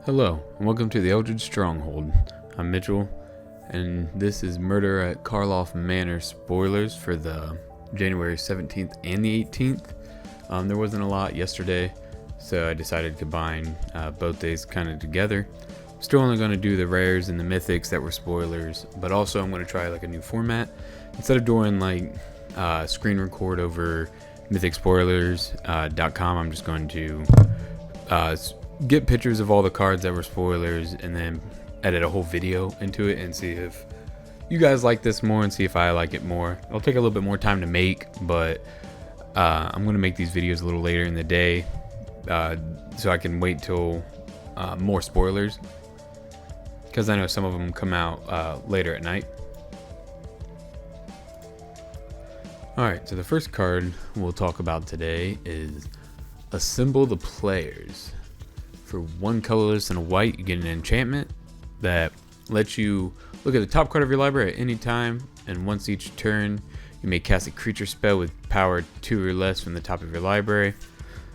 Hello, and welcome to the Eldritch Stronghold. I'm Mitchell, and this is Murder at Karloff Manor spoilers for the January 17th and the 18th. There wasn't a lot yesterday, so I decided to combine both days kind of together. I'm still only going to do the rares and the mythics that were spoilers, but also I'm going to try like a new format. Instead of doing like screen record over mythicspoilers.com, I'm just going to get pictures of all the cards that were spoilers and then edit a whole video into it and see if you guys like this more and see if I like it more. It'll take a little bit more time to make, but I'm going to make these videos a little later in the day so I can wait till more spoilers, because I know some of them come out later at night. Alright, so the first card we'll talk about today is Assemble the Players. For one colorless and a white, you get an enchantment that lets you look at the top card of your library at any time, and once each turn, you may cast a creature spell with power 2 or less from the top of your library.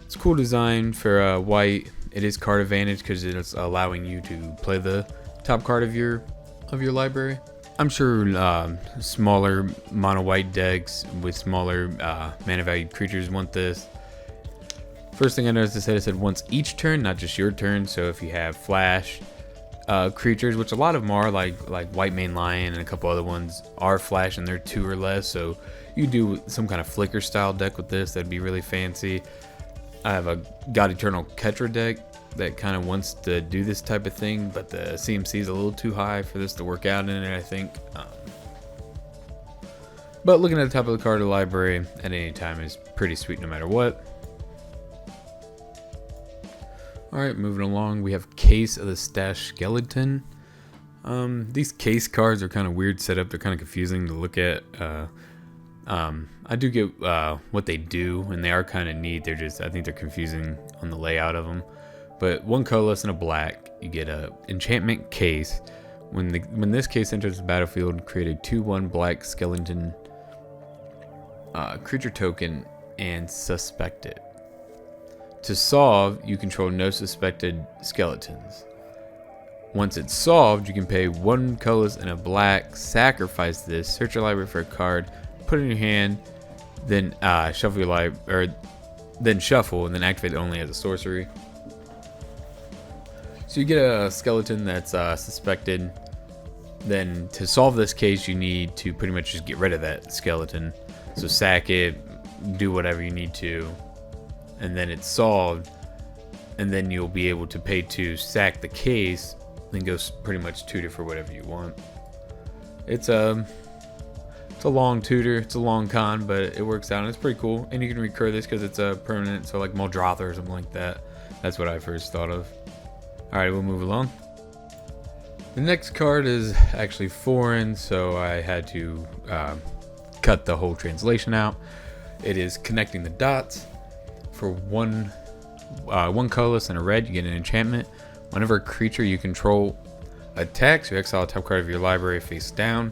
It's a cool design for white. It is card advantage because it's allowing you to play the top card of your library. I'm sure smaller mono white decks with smaller mana valued creatures want this. First thing I noticed, it said once each turn, not just your turn. So if you have flash creatures, which a lot of them are, like White Mane Lion and a couple other ones are flash and they're 2 or less, so you do some kind of flicker style deck with this, that'd be really fancy. I have a God Eternal Ketra deck that kind of wants to do this type of thing, but the CMC is a little too high for this to work out in it, I think. But looking at the top of the card of the library at any time is pretty sweet no matter what. Alright, moving along, we have Case of the Stash Skeleton. These case cards are kind of weird setup. They're kind of confusing to look at. I do get what they do, and they are kind of neat. I think they're confusing on the layout of them. But one colorless and a black, you get a enchantment case. When this case enters the battlefield, create a 2/1 black skeleton creature token and suspect it. To solve, you control no suspected skeletons. Once it's solved, you can pay 1 colorless and a black, sacrifice this, search your library for a card, put it in your hand, then shuffle your library, then shuffle, and then activate it only as a sorcery. So you get a skeleton that's suspected. Then to solve this case, you need to pretty much just get rid of that skeleton. So sack it, do whatever you need to, and then it's solved, and then you'll be able to pay to sack the case, then go pretty much tutor for whatever you want. It's a long tutor, it's a long con, but it works out and it's pretty cool. And you can recur this because it's a permanent, so like Muldrotha or something like that. That's what I first thought of. Alright, we'll move along. The next card is actually foreign, so I had to cut the whole translation out. It is Connecting the Dots. For one colorless and a red, you get an enchantment. Whenever a creature you control attacks, you exile a top card of your library face down.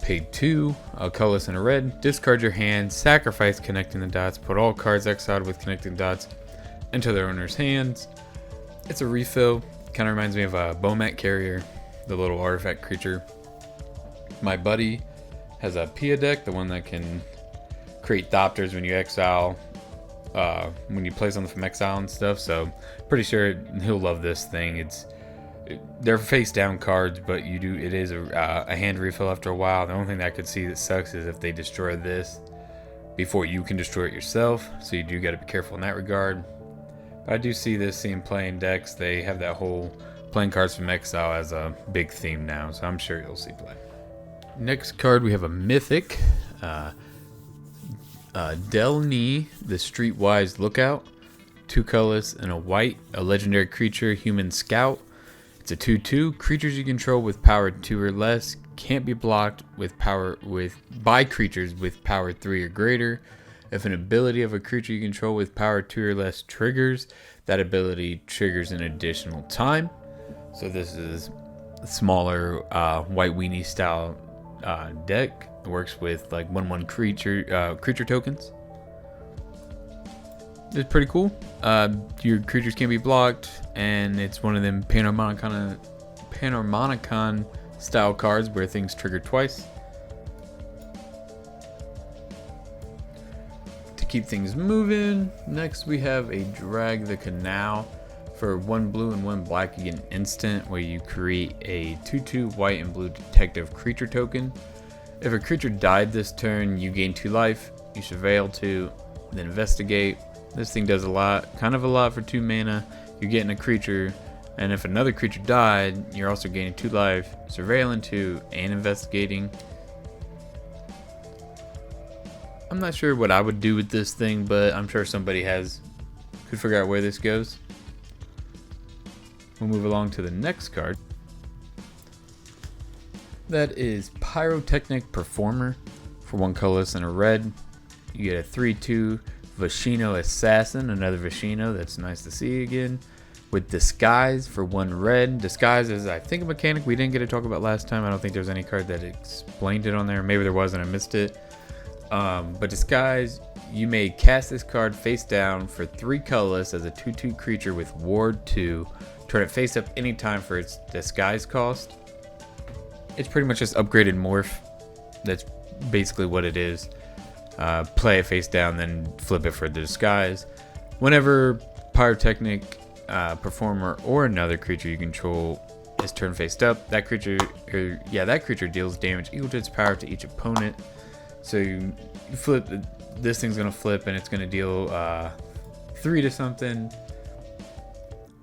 Pay 2, a colorless and a red. Discard your hand, sacrifice Connecting the Dots. Put all cards exiled with Connecting Dots into their owner's hands. It's a refill. Kind of reminds me of a Bomat Carrier, the little artifact creature. My buddy has a Pia deck, the one that can create Thopters when you exile. When you play something from exile and stuff, so pretty sure he'll love this thing. They're face down cards, but it is a hand refill after a while. The only thing that I could see that sucks is if they destroy this before you can destroy it yourself, so you do got to be careful in that regard. But I do see this seen playing decks. They have that whole playing cards from exile as a big theme now, so I'm sure you'll see play. Next card, we have a mythic. Delny, the Streetwise Lookout. 2 colorless and a white, a legendary creature, human scout. It's a 2/2. Creatures you control with power 2 or less can't be blocked by creatures with power 3 or greater. If an ability of a creature you control with power 2 or less triggers, that ability triggers an additional time. So this is a smaller white weenie style deck. It works with like 1/1 creature tokens. It's pretty cool. Your creatures can be blocked, and it's one of them Panharmonicon style cards where things trigger twice. To keep things moving, next we have a Drag the Canal. For 1 blue and 1 black, you get an instant where you create a 2/2 white and blue detective creature token. If a creature died this turn, you gain 2 life. You surveil 2, then investigate. This thing does a lot, kind of a lot for 2 mana. You're getting a creature, and if another creature died, you're also gaining 2 life, surveilling 2, and investigating. I'm not sure what I would do with this thing, but I'm sure somebody could figure out where this goes. We'll move along to the next card. That is Pyrotechnic Performer. For 1 colorless and a red, you get a 3/2 Vashino Assassin, another Vashino, that's nice to see again. With Disguise for 1 red. Disguise is, I think, a mechanic we didn't get to talk about last time. I don't think there's any card that explained it on there. Maybe there was and I missed it. But Disguise, you may cast this card face down for 3 colorless as a 2/2 creature with Ward 2. Turn it face up anytime for its Disguise cost. It's pretty much just upgraded Morph. That's basically what it is. Play it face down, then flip it for the Disguise. Whenever Pyrotechnic Performer or another creature you control is turn faced up, that creature deals damage equal to its power to each opponent. So you flip, this thing's gonna flip and it's gonna deal 3 to something.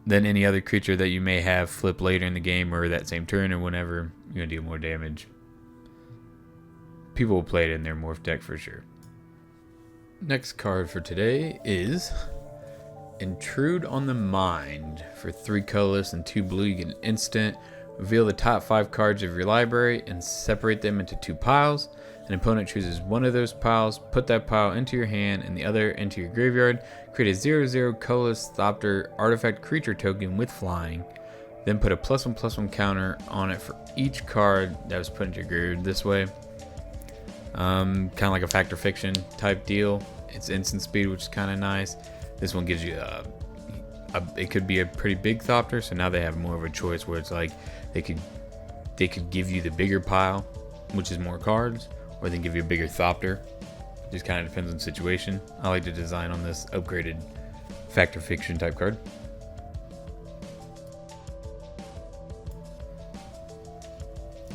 Then any other creature that you may have flip later in the game or that same turn or whenever, you're gonna deal more damage. People will play it in their morph deck for sure. Next card for today is Intrude on the Mind. For 3 colorless and 2 blue, you get an instant. Reveal the top 5 cards of your library and separate them into 2 piles. An opponent chooses one of those piles, put that pile into your hand and the other into your graveyard. Create a 0/0 colorless Thopter artifact creature token with flying. Then put a +1/+1 counter on it for each card that was put into your graveyard this way. Kind of like a Fact or Fiction type deal. It's instant speed, which is kind of nice. This one gives you it could be a pretty big Thopter, so now they have more of a choice where it's like they could give you the bigger pile, which is more cards, or they can give you a bigger Thopter. Just kind of depends on the situation. I like the design on this upgraded Fact or Fiction type card.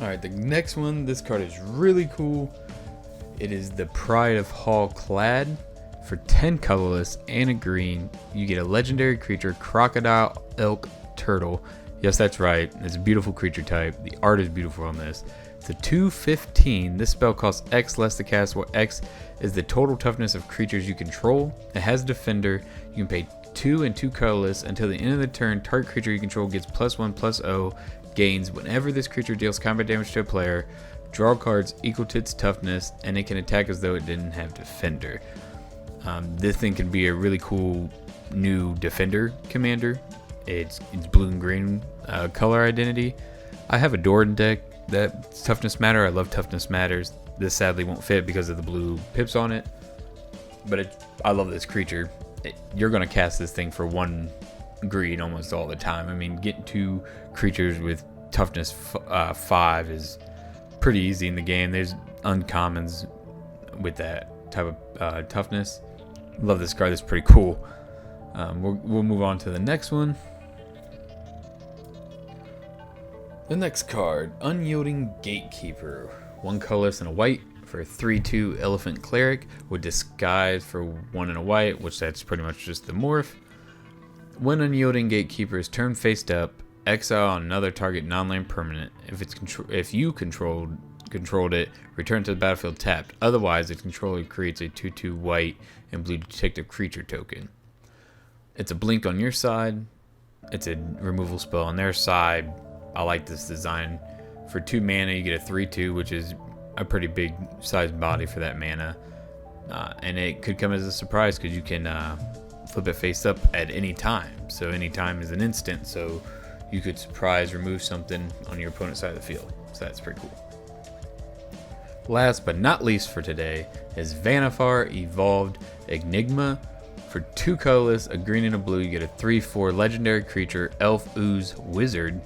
Alright, the next one, this card is really cool. It is the Pride of Hall Clad. For 10 colorless and a green, you get a legendary creature, Crocodile Elk Turtle. Yes, that's right. It's a beautiful creature type. The art is beautiful on this. It's a 2/15. This spell costs X less to cast, where X is the total toughness of creatures you control. It has Defender. You can pay 2 and 2 colorless until the end of the turn. Target creature you control gets +1/+0 gains whenever this creature deals combat damage to a player. Draw cards equal to its toughness, and it can attack as though it didn't have Defender. This thing can be a really cool new Defender commander. It's blue and green color identity. I have a Doran deck that's Toughness Matter. I love Toughness Matters. This sadly won't fit because of the blue pips on it, but I love this creature. You're going to cast this thing for 1 green almost all the time. I mean, getting 2 creatures with Toughness 5 is pretty easy in the game. There's uncommons with that type of toughness. Love this card. That's pretty cool. We'll move on to the next one. The next card, Unyielding Gatekeeper. 1 colorless and a white for 3/2 Elephant Cleric with Disguise for 1 and a white, which that's pretty much just the morph. When Unyielding Gatekeeper is turned faced up, exile another target non-land permanent. If you controlled it, return to the battlefield tapped. Otherwise, its controller creates a 2/2 white and blue detective creature token. It's a blink on your side. It's a removal spell on their side. I like this design. For 2 mana, you get a 3/2, which is a pretty big sized body for that mana. And it could come as a surprise because you can flip it face up at any time. So any time is an instant. So you could surprise remove something on your opponent's side of the field. So that's pretty cool. Last but not least for today is Vannifar Evolved Enigma. For 2 colorless, a green and a blue, you get a 3/4 legendary creature, Elf Ooze Wizard.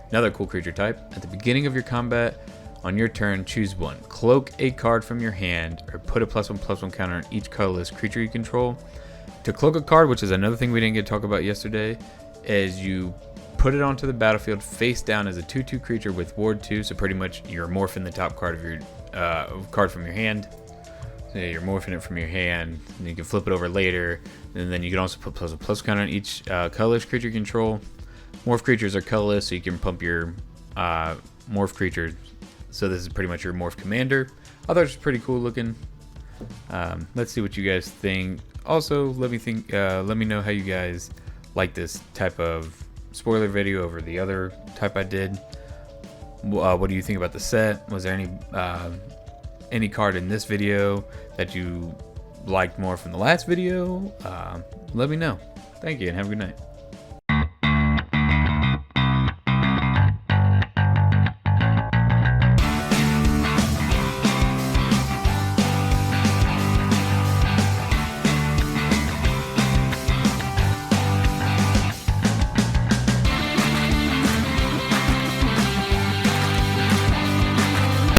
Another cool creature type. At the beginning of your combat, on your turn, choose one. Cloak a card from your hand, or put a +1/+1 counter on each colorless creature you control. To cloak a card, which is another thing we didn't get to talk about yesterday, is you put it onto the battlefield face down as a 2/2 creature with Ward 2. So pretty much you're morphing the top card of your card from your hand. So yeah, you're morphing it from your hand, and you can flip it over later. And then you can also put +1/+1 counter on each colorless creature you control. Morph creatures are colorless, so you can pump your morph creatures. So this is pretty much your morph commander. I thought it was pretty cool looking. Let's see what you guys think. Also, let me know how you guys like this type of spoiler video over the other type I did. What do you think about the set? Was there any card in this video that you liked more from the last video? Let me know. Thank you and have a good night.